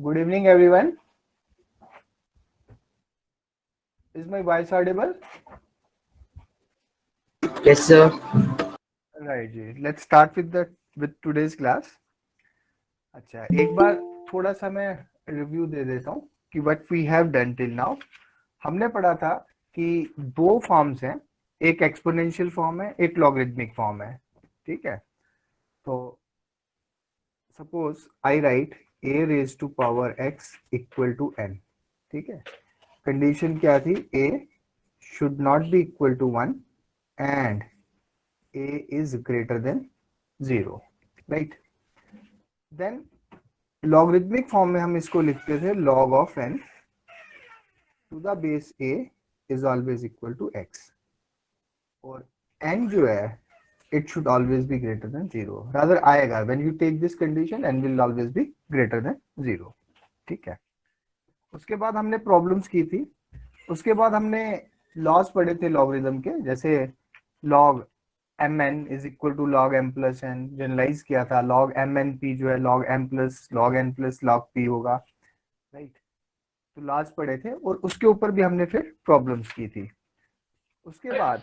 Good evening, everyone. Is my voice audible? Yes, sir. Right, ji. Let's start with today's class. अच्छा, एक बार थोड़ा सा मैं review दे देता हूँ कि what we have done till now. हमने पढ़ा था कि दो फॉर्म्स हैं, एक एक्सपोनेंशियल फॉर्म है, एक लॉगरिथमिक फॉर्म है. ठीक है. तो suppose I write a raise to power x equal to n. ठीक है. कंडीशन क्या थी? a should not be equal to 1 and a is greater than 0, right? Then logarithmic form में हम इसको लिखते थे log of n to the base a is always equal to x, और n जो है it should always be greater than 0. rather आएगा when you take this condition n will always be greater than 0. ठीक है. उसके बाद हमने problems की थी. उसके बाद हमने लॉज पढ़े थे लॉगरिथम के, जैसे log mn is equal to log m plus n. Generalise किया था log mn p जो है log m plus log n plus log p होगा, राइट? तो लास्ट पढ़े थे और उसके ऊपर भी हमने फिर प्रॉब्लम्स की थी. उसके बाद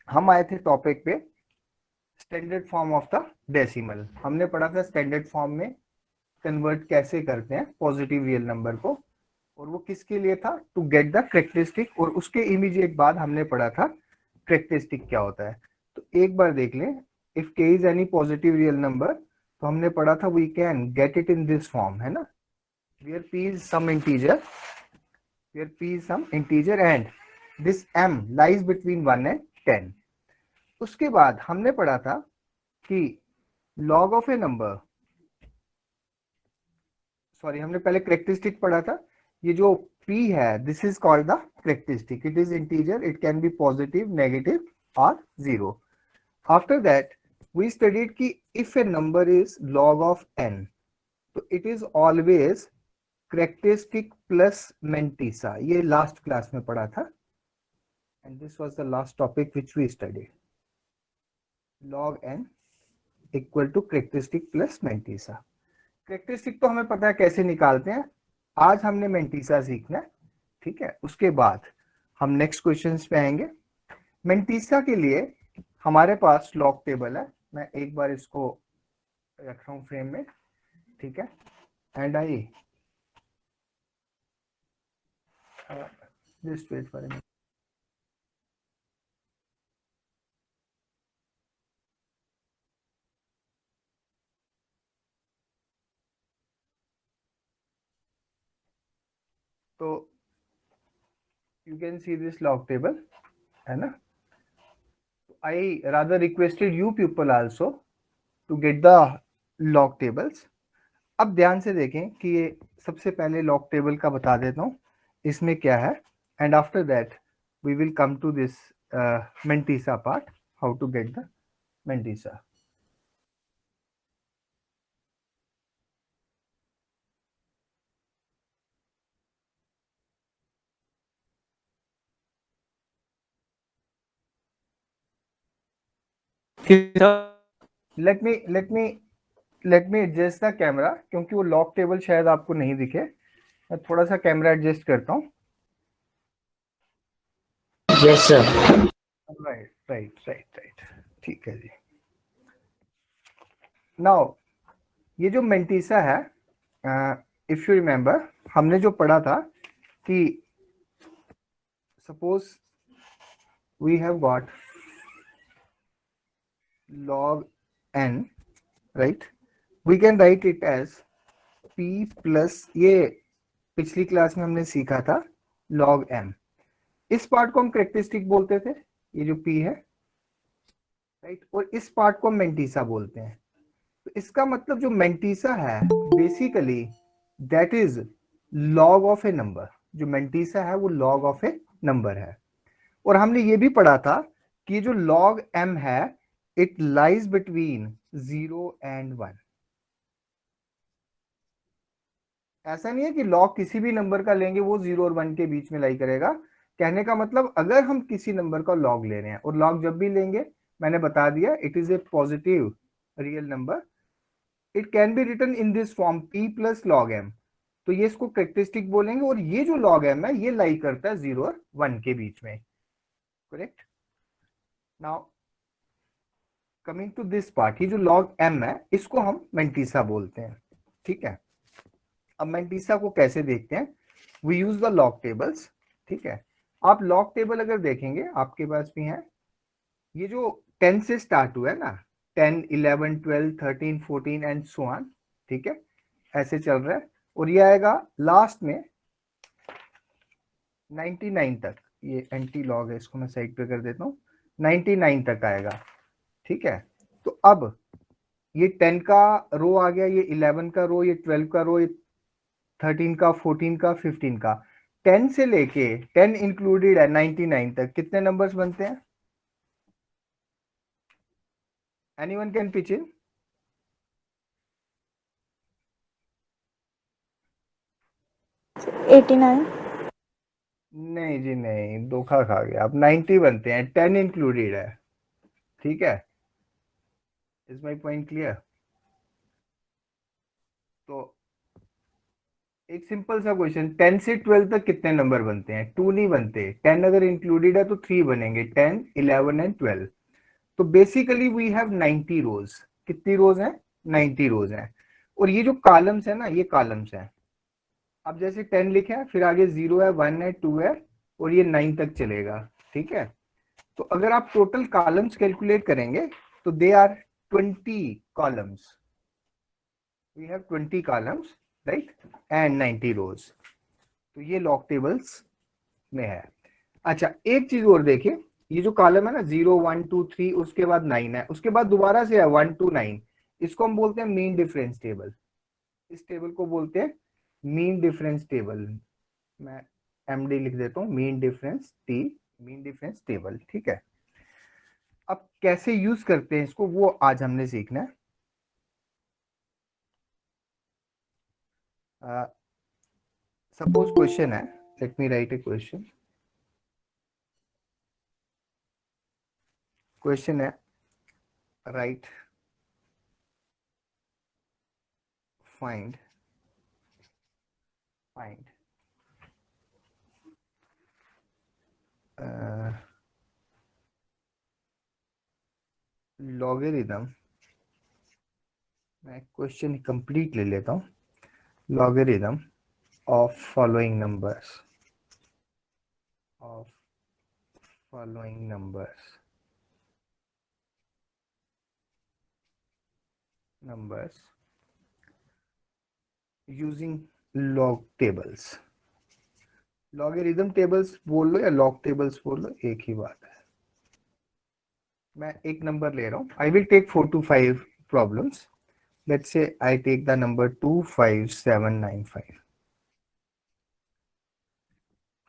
हम आए थे टॉपिक पे standard form of the decimal. हमने पढ़ा था स्टैंडर्ड फॉर्म में कन्वर्ट कैसे करते हैं पॉजिटिव रियल नंबर को, और वो किसके लिए था? To get the characteristic. और उसके इमीडिएट बाद हमने पढ़ा था करेक्टरिस्टिक क्या होता है. तो एक बार देख लें. If k is any positive real number, तो हमने पढ़ा था we can get it in this form, है ना? Where p is some integer, where p is some integer and this m lies between 1 and 10. उसके बाद हमने पढ़ा था कि log of a number, sorry हमने पहले करेक्टरिस्टिक पढ़ा था. ये जो p है this is called the characteristic. It is integer, it can be positive, negative और zero. After that we studied कि if a number is log of n, तो it is always characteristic plus mantissa. ये last class में पढ़ा था and this was the last topic which we studied. log n equal to characteristic plus mantissa. Characteristic तो हमें पता है कैसे निकालते हैं, आज हमने मेंटिसा सीखना है. ठीक है. उसके बाद हम नेक्स्ट क्वेश्चन पे आएंगे. मेंटिसा के लिए हमारे पास लॉग टेबल है. मैं एक बार इसको रख रहा हूं फ्रेम में. ठीक है. And I just wait for a. तो you can see this log table, है ना? I rather requested you people also to get the log tables. अब ध्यान से देखें कि ये सबसे पहले लॉग टेबल का बता देता हूँ इसमें क्या है, and after that we will come to this mantissa part, how to get the mantissa. Let me adjust the camera, क्योंकि वो लॉग टेबल शायद आपको नहीं दिखे. मैं थोड़ा सा कैमरा एडजस्ट करता हूँ. Yes, sir. Right right right right. ठीक है जी. नाउ ये जो मेंटिसा है, इफ यू रिमेम्बर हमने जो पढ़ा था कि suppose we have got log n, right? We can write it as p plus, ये पिछली क्लास में हमने सीखा था log m. इस पार्ट को हम करेक्टरिस्टिक बोलते थे, ये जो p है, राइट? और इस पार्ट को हम मेंटिसा बोलते हैं. तो इसका मतलब जो मेंटिसा है basically that is log of a number. जो मेंटिसा है वो log ऑफ ए नंबर है. और हमने ये भी पढ़ा था कि जो log m है इट लाइज बिटवीन 0 एंड 1. ऐसा नहीं है कि log किसी भी नंबर का लेंगे वो 0 और 1 के बीच में लाई करेगा. कहने का मतलब अगर हम किसी नंबर का log ले रहे हैं, और log जब भी लेंगे मैंने बता दिया it is a positive real number, it can be written in this form p plus log m। तो ये इसको करेक्टरिस्टिक बोलेंगे, और ये जो लॉग m है ये लाई करता है 0 और 1 के बीच में, correct. Now coming to this part, ये जो लॉग m है इसको हम मैंटीसा बोलते हैं, ठीक है। अब मैंटीसा को कैसे देखते हैं, we use the log tables, ठीक है। आप लॉग टेबल अगर देखेंगे आपके पास भी है, ये जो 10 से स्टार्ट हुआ है ना, 10 11 12 13 14 एंड सो ऑन, ठीक है, ऐसे चल रहा है, और ये आएगा लास्ट में 99 तक। ये एंटी लॉग है, इसको मैं साइड पे कर देता हूँ, 99 तक आएगा, ठीक है। तो अब ये 10 का रो आ गया, ये 11 का रो, ये 12 का रो, ये 13 का, 14 का, 15 का, 10 से लेके 10 इंक्लूडेड है 99 तक, कितने नंबर्स बनते हैं? एनीवन कैन पिच इन? 89। नहीं जी नहीं, धोखा खा गया, अब 90 बनते हैं, 10 इंक्लूडेड है, ठीक है। Is my point clear? तो एक सिंपल सा क्वेश्चन, 10 से 12 तक कितने नंबर बनते हैं? 2 नहीं बनते, 10 अगर इंक्लूडेड है तो 3 बनेंगे, 10 11 एंड 12। तो बेसिकली वी हैव 90 रोज। कितनी रोज हैं? 90 रोज हैं। और ये जो कॉलम्स है ना, ये कॉलम्स हैं। अब जैसे 10 लिखे हैं, फिर आगे 0 है, 1 है, 2 है, और ये 9 तक चलेगा, ठीक है। तो अगर आप टोटल कॉलम्स कैलकुलेट करेंगे तो they are 20 columns, we have 20 columns, right, and 90 rows. तो ये लॉग टेबल्स में है। अच्छा, एक चीज और देखिए, ये जो कॉलम है ना 0 1 2 3, उसके बाद 9 है, उसके बाद दोबारा से है 1 2 9, इसको हम बोलते हैं मीन डिफरेंस टेबल। इस टेबल को बोलते हैं मीन डिफरेंस टेबल। मैं एमडी लिख देता हूँ, mean difference mean difference table, ठीक है। अब कैसे यूज करते हैं इसको, वो आज हमने सीखना है। सपोज क्वेश्चन है, लेट मी राइट ए क्वेश्चन। क्वेश्चन है, राइट फाइंड फाइंड लॉगरिदम, मैं क्वेश्चन कंप्लीट ले लेता हूँ। Logarithm of following numbers, of following numbers using log tables. Logarithm tables बोल लो या लॉग टेबल्स बोल लो, एक ही बात है। मैं एक नंबर ले रहा हूँ, I will take 4 to 5 problems. Let's say I take the number 25795।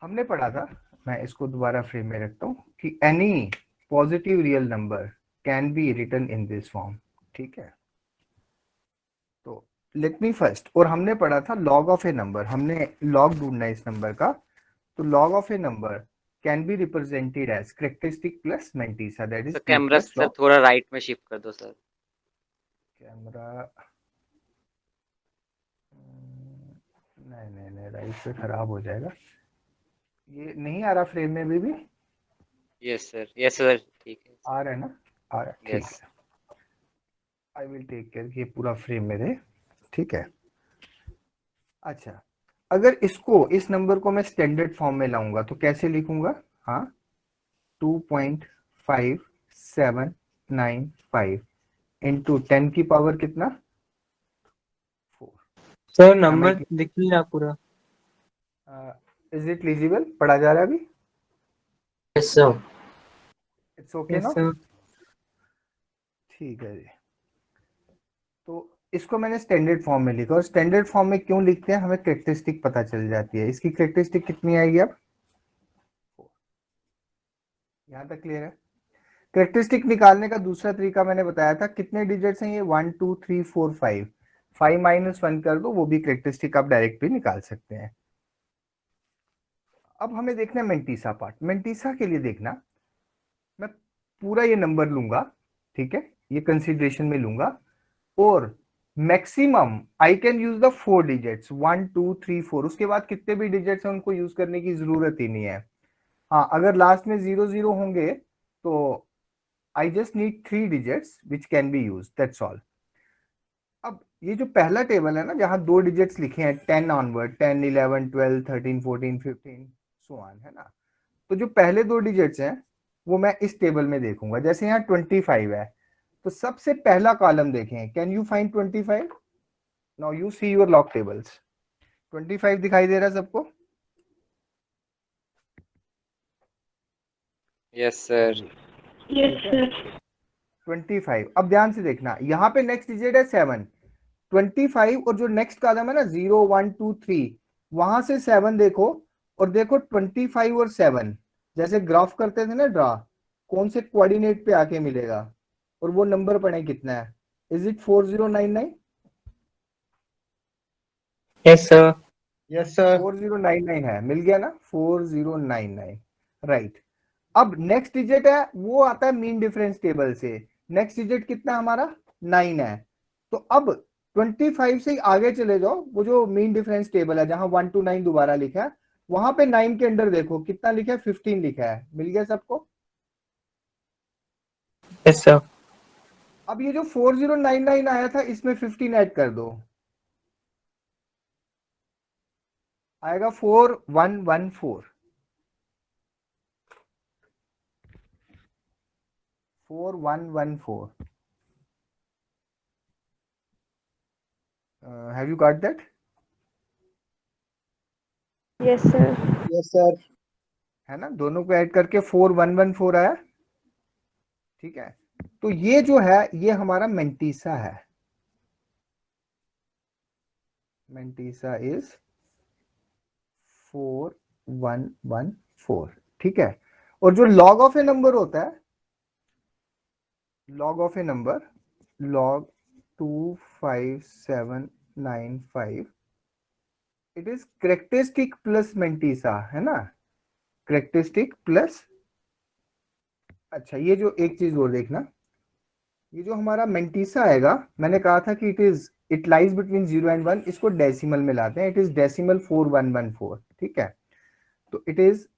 हमने पढ़ा था, मैं इसको दोबारा फ्रेम में रखता हूँ, कि any positive real number can be written in this form, ठीक है। तो लेट मी फर्स्ट, और हमने पढ़ा था लॉग ऑफ ए नंबर, हमने लॉग ढूंढना है इस नंबर का। तो log of a number can be represented as characteristic plus mantissa, that is sir p camera plus sir log। थोड़ा राइट में शिफ्ट कर दो सर। कैमरा, नहीं नहीं नहीं, राइट से खराब हो जाएगा। ये नहीं आ रहा फ्रेम में भी? यस सर ठीक है। आ रहा है ना? आ रहा है, ठीक यस। है। आई विल टेक केयर कि ये पूरा फ्रेम में रहे, ठीक है। अच्छा, अगर इसको, इस नंबर को मैं स्टैंडर्ड फॉर्म में लाऊंगा तो कैसे लिखूंगा? हाँ, 2.5795 इंटू 10 की पावर कितना? 4। सर Am I नंबर दिख नहीं रहा पूरा। Is it legible? पढ़ा जा रहा है अभी? Yes sir. It's okay yes ना? सर। ठीक है जी। तो इसको मैंने स्टैंडर्ड फॉर्म में लिखा, और स्टैंडर्ड फॉर्म में क्यों लिखते हैं, हमें कैरेक्टरिस्टिक पता चल जाती है। इसकी कैरेक्टरिस्टिक कितनी आएगी अब? यहाँ तक क्लियर है? कैरेक्टरिस्टिक निकालने का दूसरा तरीका मैंने बताया था, कितने डिजिट्स हैं ये? 1 2 3 4 5, 5 माइनस 1 कर दो, वो भी कैरेक्टरिस्टिक आप डायरेक्ट भी निकाल सकते हैं। अब हमें देखना है मेंटीसा पार्ट। मेंटीसा के लिए देखना, मैं पूरा ये नंबर लूंगा, ठीक है, ये कंसीडरेशन में लूंगा, और maximum I can use the 4 digits, 1 2 3 4, उसके बाद कितने भी डिजिट्स हैं उनको यूज करने की जरूरत ही नहीं है। हाँ, अगर लास्ट में 0 0 होंगे तो I just need 3 digits which can be use, that's all. अब ये जो पहला टेबल है ना जहां 2 डिजिट्स लिखे हैं 10 ऑनवर्ड, 10 11 12 13 14 15 सो ऑन, है ना। तो जो पहले 2 डिजिट्स हैं वो मैं इस टेबल में देखूंगा। जैसे यहाँ 25 है तो सबसे पहला कॉलम देखें, can you find 25? Now you see your log tables. 25 दिखाई दे रहा है सबको? Yes sir. ठीक है, 25। अब ध्यान से देखना, यहाँ पे नेक्स्ट डिजिट है 7, 25 और जो नेक्स्ट कॉलम है ना 0 1 2 3, वहां से 7 देखो, और देखो 25 और 7 जैसे ग्राफ करते थे ना ड्रा, कौन से कोऑर्डिनेट पे आके मिलेगा, और वो नंबर पढ़े कितना है। Is it 4099? Yes sir. Yes sir. 4099 है, मिल गया ना, 4099, राइट। अब नेक्स्ट डिजिट है वो आता है मीन डिफरेंस टेबल से, नेक्स्ट डिजिट कितना हमारा 9 है। तो अब 25 से आगे चले जाओ, वो जो मीन डिफरेंस टेबल है जहां 1 to 9 दोबारा लिखा है, वहां पे 9 के अंदर देखो कितना लिखा है, 15 लिखा है। मिल गया सबको? Yes sir. अब ये जो 4099 आया था इसमें 15 ऐड कर दो, आएगा 4114। 4114। Have you got that? Yes sir. Yes sir. है ना, दोनों को ऐड करके 4114 आया। ठीक है, तो ये जो है ये हमारा मेंटीसा है। Mantissa is 4114। ठीक है, और जो लॉग ऑफ ए नंबर होता है, log of a number, log 25795, it is characteristic plus mantissa, है ना, करेक्टरिस्टिक प्लस। अच्छा, ये जो एक चीज और देखना, ये जो हमारा मेंटीसा आएगा, मैंने कहा था कि इट लाइज बिटवीन 0 एंड 1, इसको डेसिमल में लाते हैं, इट इज डेसिमल 4114। ठीक है, तो it is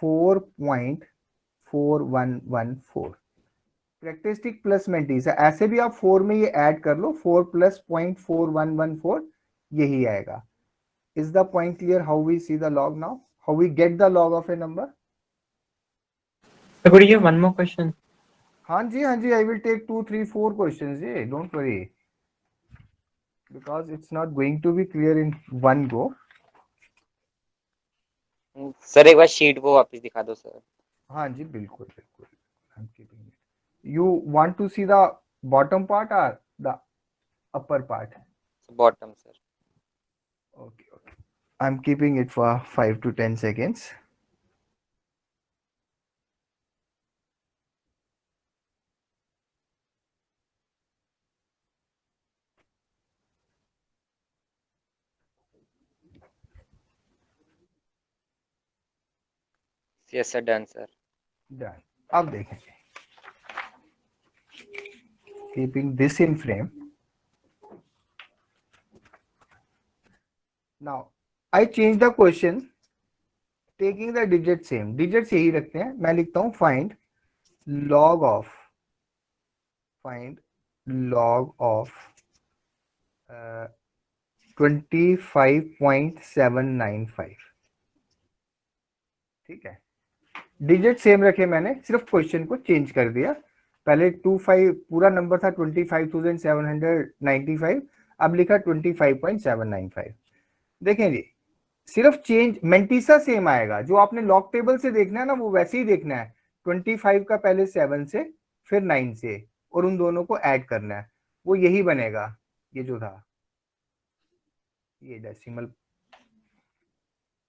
4.4114 characteristic plus mantissa. ऐसे भी आप 4 में ये ऐड कर लो, 4 प्लस 0.4114 यही आएगा। Is the point clear how we see the log now, how we get the log of a number? Could you give one more question? हाँ जी, हाँ जी, आई विल टेक 2 3 4 क्वेश्चंस, ये don't worry, because it's not going to be clear in one go. Sir एक बार sheet को वापस दिखा दो सर। हाँ जी, बिल्कुल बिल्कुल, I'm keeping it. You want to see the bottom part or the upper part? Bottom sir. Okay, okay. I'm keeping it for 5 to 10 seconds. Yes sir, done sir. Done. अब देखेंगे, keeping this in frame. Now, I change the question, taking the digit same, digits यही रखते हैं। मैं लिखता हूँ find log of 25.795। ठीक है, डिजिट सेम रखे मैंने, सिर्फ क्वेश्चन को चेंज कर दिया। पहले 25 पूरा नंबर था 25,795, अब लिखा 25.795। देखें जी, सिर्फ चेंज मेंटीसा सेम आएगा, जो आपने लॉग टेबल से देखना है ना वो वैसे ही देखना है। 25 का पहले 7 से फिर 9 से, और उन दोनों को ऐड करना है, वो यही बनेगा। ये जो था ये डेसिमल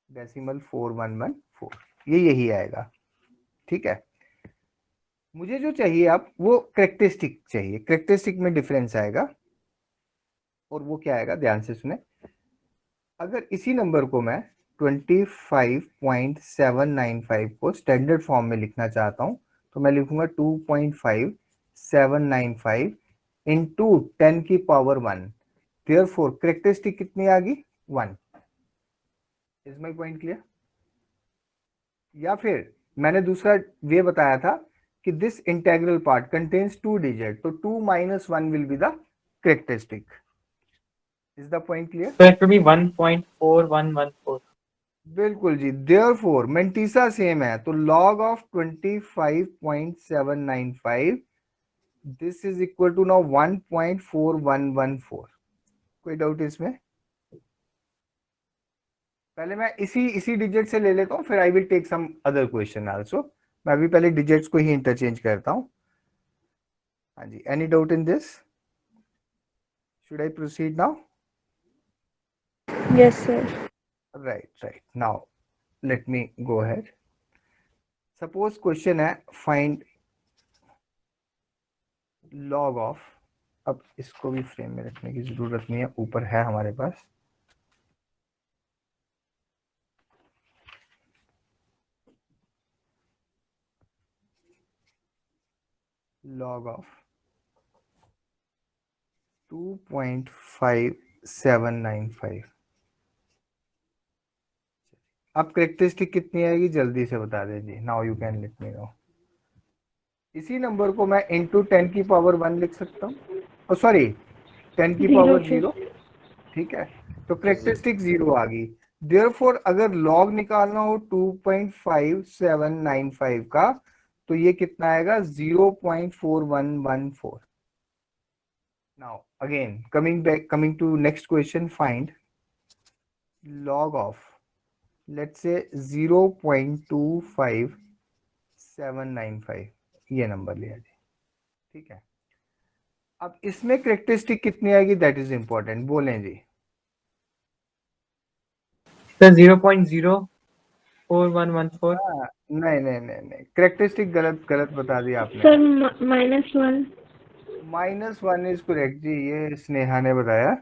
4114, ये यही आएगा। ठीक है, मुझे जो चाहिए अब वो करेक्टरिस्टिक चाहिए, करेक्टरिस्टिक में डिफरेंस आएगा, और वो क्या आएगा ध्यान से सुने। अगर इसी नंबर को मैं 25.795 को स्टैंडर्ड फॉर्म में लिखना चाहता हूं, तो मैं लिखूंगा 2.5795 इंटू 10 की पावर 1। देयरफॉर कैरेक्टरिस्टिक कितनी आ गई 1। Is my point clear? या फिर मैंने दूसरा वे बताया था कि this integral part contains 2 digit, तो 2 - 1 will be the characteristic. Is the point clear? So it will be 1.4114. बिल्कुल जी। देयरफॉर मेंटिसा सेम है, तो log of 25.795 this is equal to now 1.4114। कोई डाउट इसमें? पहले मैं इसी डिजिट से ले लेता हूँ, फिर I will take some other question also. मैं अभी पहले डिजिट्स को ही इंटरचेंज करता हूँ। हाँ जी, any doubt in this? Should I proceed now? Yes, sir. right now let me go ahead. Suppose question है फाइंड log of, अब इसको भी फ्रेम में रखने की जरूरत नहीं है, ऊपर है हमारे पास। log of 2.5795। अब कैरेक्टरिस्टिक कितनी आएगी जल्दी से बता दीजिए। Now you can let me know. इसी नंबर को मैं इंटू 10 की पावर 1 लिख सकता हूँ, सॉरी 10 की पावर 0, ठीक है। तो कैरेक्टरिस्टिक 0 आ गई। देयरफॉर अगर लॉग निकालना हो 2.5795 का, तो ये कितना आएगा 0.4114। Now again coming to next question, find log of let's say 0.25795, ये नंबर लिया जी, ठीक है। अब इसमें कैरेक्टरिस्टिक कितनी आएगी, दैट इज इंपॉर्टेंट, बोलें जी। Sir 0.04114. नहीं, कैरेक्टरिस्टिक गलत बता दिया आपने। Sir, -1. -1 इज करेक्ट जी, ये स्नेहा ने बताया।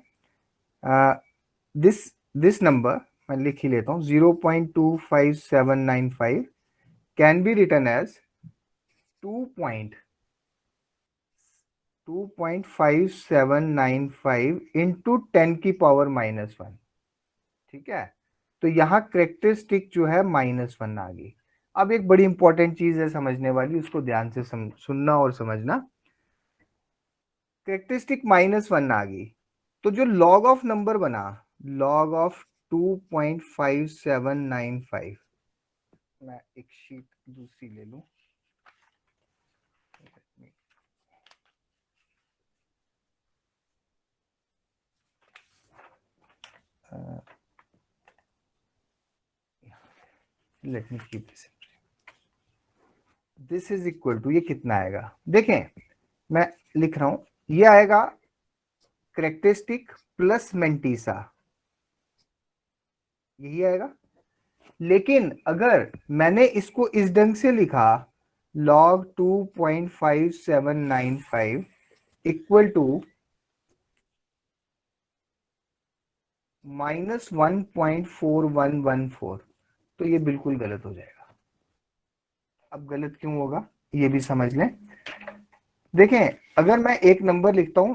दिस नंबर मैं लिख ही लेता हूँ, 0.25795 can be written as 2.5795 into 10 की पावर -1, ठीक है। तो यहाँ कैरेक्टरिस्टिक जो है -1 आ गई। अब एक बड़ी इंपॉर्टेंट चीज है समझने वाली, उसको ध्यान से सुनना और समझना। कैरेक्टरिस्टिक -1 आ गई, तो जो लॉग ऑफ नंबर बना, लॉग ऑफ 2.5795, मैं एक शीट दूसरी ले लूं। Let me keep this is equal to, ये कितना आएगा देखें, मैं लिख रहा हूं, ये आएगा कैरेक्टरिस्टिक प्लस मेंटिसा, यही आएगा। लेकिन अगर मैंने इसको इस ढंग से लिखा, log 2.5795 इक्वल टू -1.4114, तो ये बिल्कुल गलत हो जाएगा। अब गलत क्यों होगा ये भी समझ लें। देखें, अगर मैं एक नंबर लिखता हूं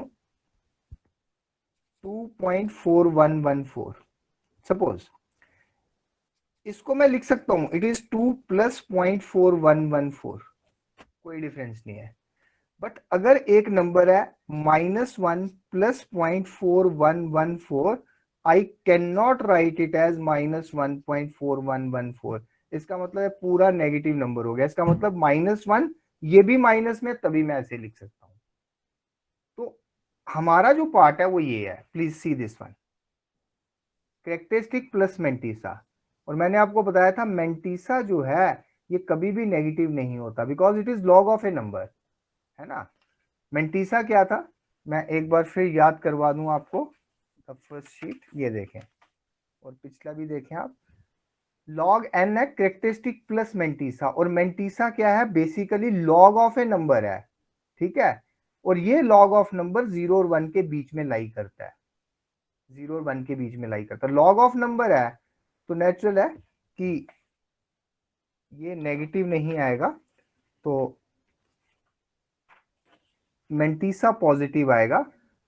2.4114, सपोज, इसको मैं लिख सकता हूं इट इज 2 + 0.4114, कोई डिफरेंस नहीं है। बट अगर एक नंबर है -1 + 0.4114, I can not write it as -1.4114। इसका मतलब है पूरा नेगेटिव नंबर हो गया। इसका मतलब -1, ये भी माइनस में, तभी मैं ऐसे लिख सकता हूं। तो हमारा जो पार्ट है वो ये है, please see this one, characteristic plus mantissa. और मैंने आपको बताया था मेंटिसा जो है ये कभी भी नेगेटिव नहीं होता, because it is log of a number, है ना। मेंटिसा क्या था, मैं एक बार फिर याद करवा दूं आपको। फर्स्ट शीट ये देखें और पिछला भी देखें आप। लॉग एन है कैरेक्टरिस्टिक प्लस मेंटिसा, और मेंटिसा क्या है, basically log of a number है, ठीक है। और ये लॉग ऑफ नंबर 0 और 1 के बीच में लाई करता है, 0 और 1 के बीच में लाई करता है। लॉग ऑफ नंबर है तो नेचुरल है कि ये नेगेटिव नहीं आएगा, तो मेंटिसा पॉजिटिव आएगा।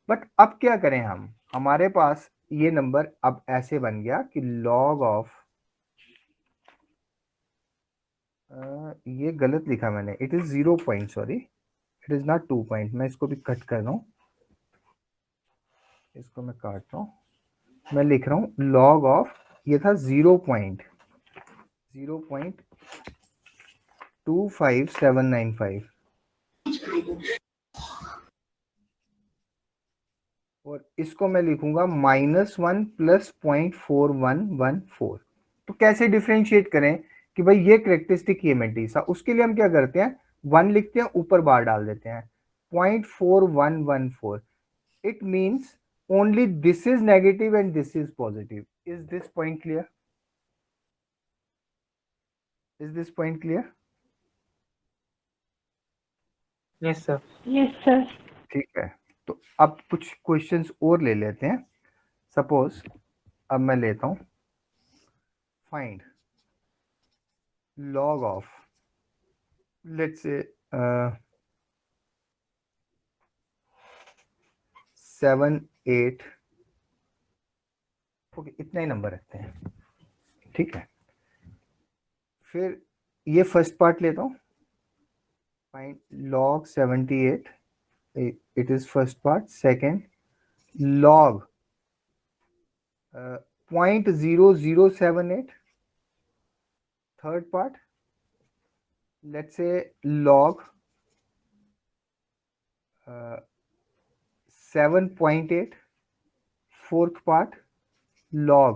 बट अब क्या करें हम, हमारे पास ये नंबर अब ऐसे बन गया कि log ऑफ, ये गलत लिखा मैंने, it is 0 point, sorry it is not 2 point. मैं इसको भी कट कर रहा हूँ, इसको मैं काट रहा हूँ, मैं लिख रहा हूँ log ऑफ, ये था 0.25795 और इसको मैं लिखूंगा -1 प्लस 0.4114। तो कैसे डिफरेंशिएट करें कि भाई ये करेक्टरिस्टिक ये मेंटीसा, उसके लिए हम क्या करते हैं, 1 लिखते हैं, ऊपर बार डाल देते हैं, 0.4114। It means only this is negative and this is positive. Is this point clear? Is this point clear? Yes, sir. Yes, sir. ठीक है, तो अब कुछ क्वेश्चंस और ले लेते हैं। सपोज अब मैं लेता हूं find log of, let's say 7 8, okay इतना ही नंबर रखते हैं, ठीक है। फिर ये फर्स्ट पार्ट लेता हूं, find log 78, it is first part। second log 0.0078, third part let's say log 7.8, fourth part log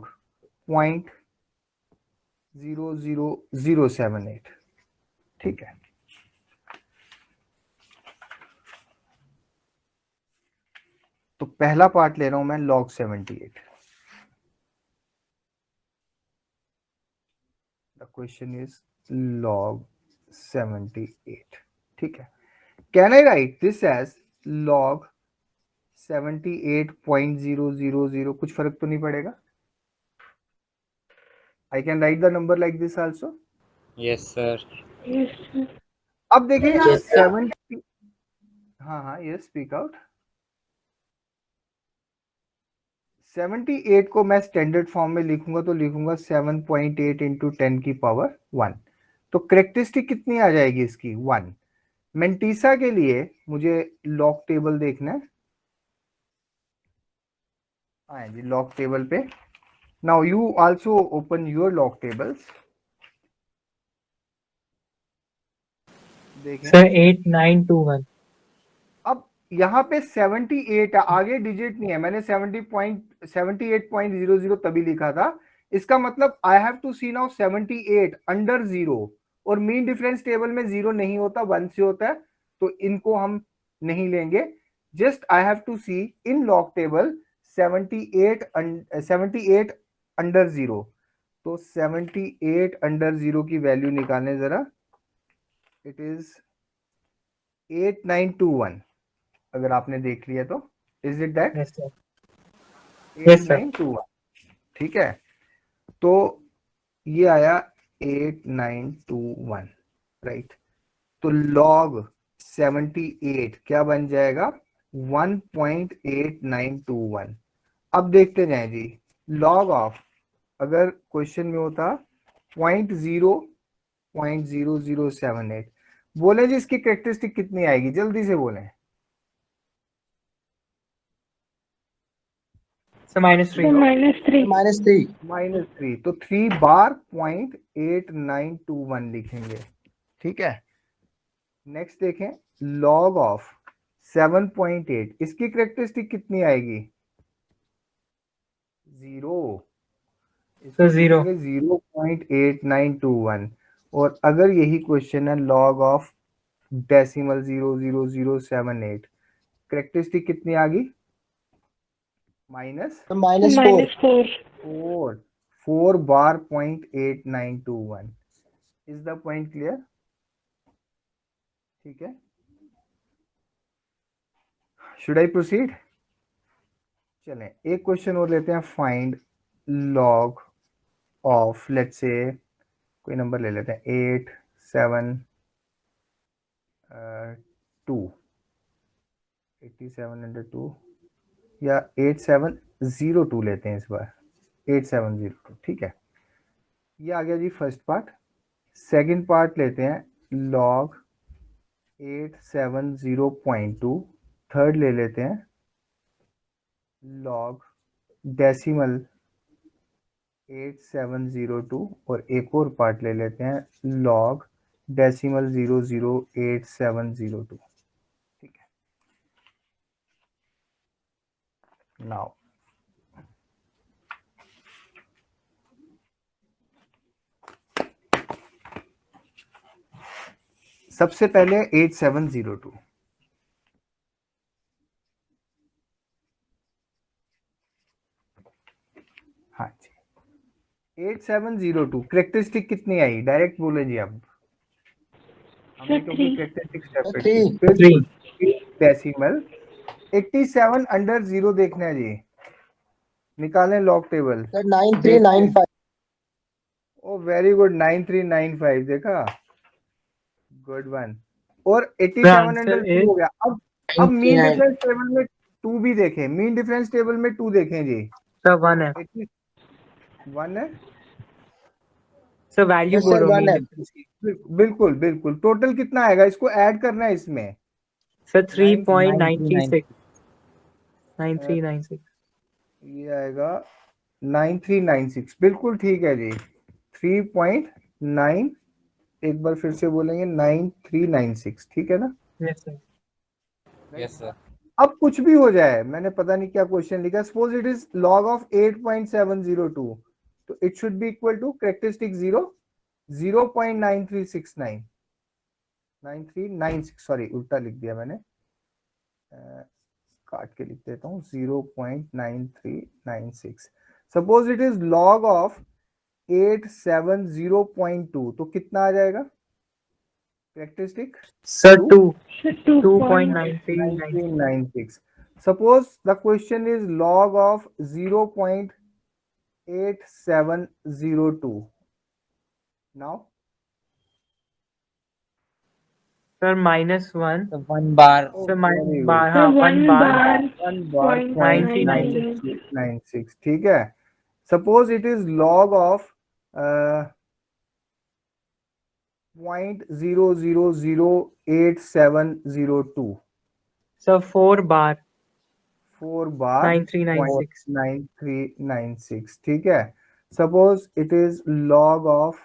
0.00078, ठीक है। तो पहला पार्ट ले रहा हूं मैं log 78। The question is log 78, ठीक है। Can I write this as log 78.000? कुछ फर्क तो नहीं पड़ेगा? I can write the number like this also. Yes, sir. Yes, sir. अब देखिए 70, हाँ हाँ यस स्पीक आउट। 78 को मैं स्टैंडर्ड फॉर्म में लिखूंगा तो लिखूंगा 7.8 इंटू 10 की पावर 1। तो करेक्टरिस्टिक कितनी आ जाएगी इसकी? 1। मेंटीसा के लिए मुझे लॉग टेबल देखना है, आए जी लॉग टेबल पे। Now you also open your log tables, देखें। Sir, 8921. अब यहाँ पे 78 आगे डिजिट नहीं है, मैंने 78.00 तभी लिखा था। इसका मतलब I have to see now 78 under 0, और मीन डिफरेंस टेबल में 0 नहीं होता, 1 से होता है, तो इनको हम नहीं लेंगे। Just I have to see in log table 78 under 0। तो 78 अंडर 0 की वैल्यू निकालें जरा, इट इज 8921। अगर आपने देख लिया तो is it that? Yes, sir. Yes, sir. 8921, ठीक है। तो ये आया 8921, राइट। तो log 78 क्या बन जाएगा? 1.8921। अब देखते जाएं जी, log ऑफ अगर क्वेश्चन में होता 0.0078, बोले जी इसकी कैरेक्टरिस्टिक कितनी आएगी, जल्दी से बोलें। So, -3. So -3. -3. -3, तो 3 बार 0.8921 लिखेंगे, ठीक है। नेक्स्ट देखें log ऑफ 7.8, इसकी कैरेक्टरिस्टिक कितनी आएगी? 0। So, 0. 0.8921। और अगर यही क्वेश्चन है log ऑफ डेसिमल 0.0078, कैरेक्टरिस्टिक कितनी आ गई? Minus So -4. Four, 4 bar 0.8921। Is the point clear? ठीक है, शुड आई प्रोसीड? चलें एक क्वेश्चन और लेते हैं, find log of, let's say कोई नंबर ले लेते हैं 8 7 2, 87 अंडर 2 या 8 7 8702 लेते हैं इस बार, 8702, ठीक है। ये आ गया जी फर्स्ट पार्ट। सेकंड पार्ट लेते हैं log 870.2। थर्ड ले लेते हैं log डेसिमल 8702, और एक और पार्ट ले लेते हैं log डेसिमल 008702, ठीक है। नाउ सबसे पहले 8702, हाँ जी 8702 करेक्टरिस्टिक कितनी आई, डायरेक्ट बोले जी। अब हमने Sir, क्योंकि 3. Characteristic Sir, separate three. की, फिर 3. डेसिमल 87 अंडर 0 देखना है जी, निकालें लॉग टेबल। Sir, 9395. ओ वेरी गुड, 9395, देखा, गुड वन। और 87 answer अंडर 0 is हो गया। अब मीन 99. डिफरेंस टेबल में 2 भी देखें, मीन डिफरेंस टेबल में 2 देखें जी। sir 1 है 1 है, sir value Yes, sir, बोलो 1 mean है. difference की बिल्कुल बिल्कुल। टोटल कितना आएगा, इसको ऐड करना है इसमें। sir 9396, 9396 ये आएगा 9396, बिल्कुल ठीक है जी। 3.9, एक बार फिर से बोलेंगे 9396, ठीक है ना। yes sir yes sir. अब कुछ भी हो जाए, मैंने पता नहीं क्या क्वेश्चन लिखा, suppose it is log of 8.702, तो it should be equal to characteristic 0.9369, 9396, sorry उल्टा लिख दिया मैंने, काट के लिख देता हूँ 0.9396। Suppose it is log of 870.2, तो कितना आ जाएगा characteristic, sir 2 Sir, 2.93. 2.9396 1996। Suppose the question is log of 0.8702. Now sir -1 1 bar sir very good. bar Sir, हाँ 1 1 bar bar. 1 bar Point .996, ठीक है। Suppose it is log of 0.00087002, sir 4 bar 4 bar 9396 .9396, ठीक है। Suppose it is log of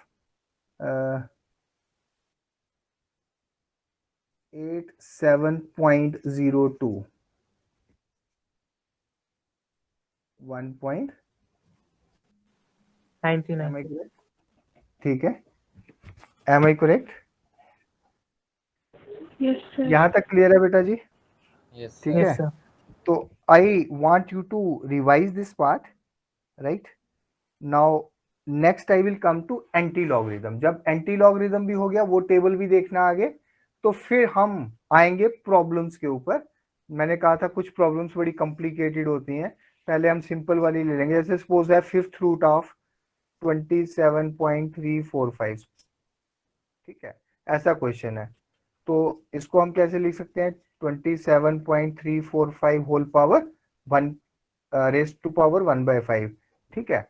87.02, 1 point, am I 99 correct? ठीक है, am I correct? Yes, sir. यहाँ तक clear है बेटा जी, यस ठीक yes है। sir तो I want you to revise this part, right. Now next I will come to antilogarithm. जब एंटी लॉगरिथम भी हो गया, वो टेबल भी देखना आगे, तो फिर हम आएंगे प्रॉब्लम्स के ऊपर। मैंने कहा था कुछ प्रॉब्लम्स बड़ी कॉम्प्लिकेटेड होती हैं, पहले हम सिंपल वाली ले लेंगे। जैसे सपोज है 5th रूट ऑफ 27.345, ठीक है, ऐसा क्वेश्चन है। तो इसको हम कैसे लिख सकते हैं, 27.345 whole power 1 raise to power 1/5, ठीक है।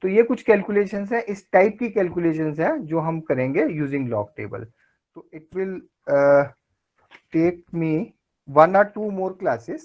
तो ये कुछ कैलकुलेशंस है, इस टाइप की कैलकुलेशंस है जो हम करेंगे यूजिंग लॉग टेबल। तो it will take me 1 or 2 more classes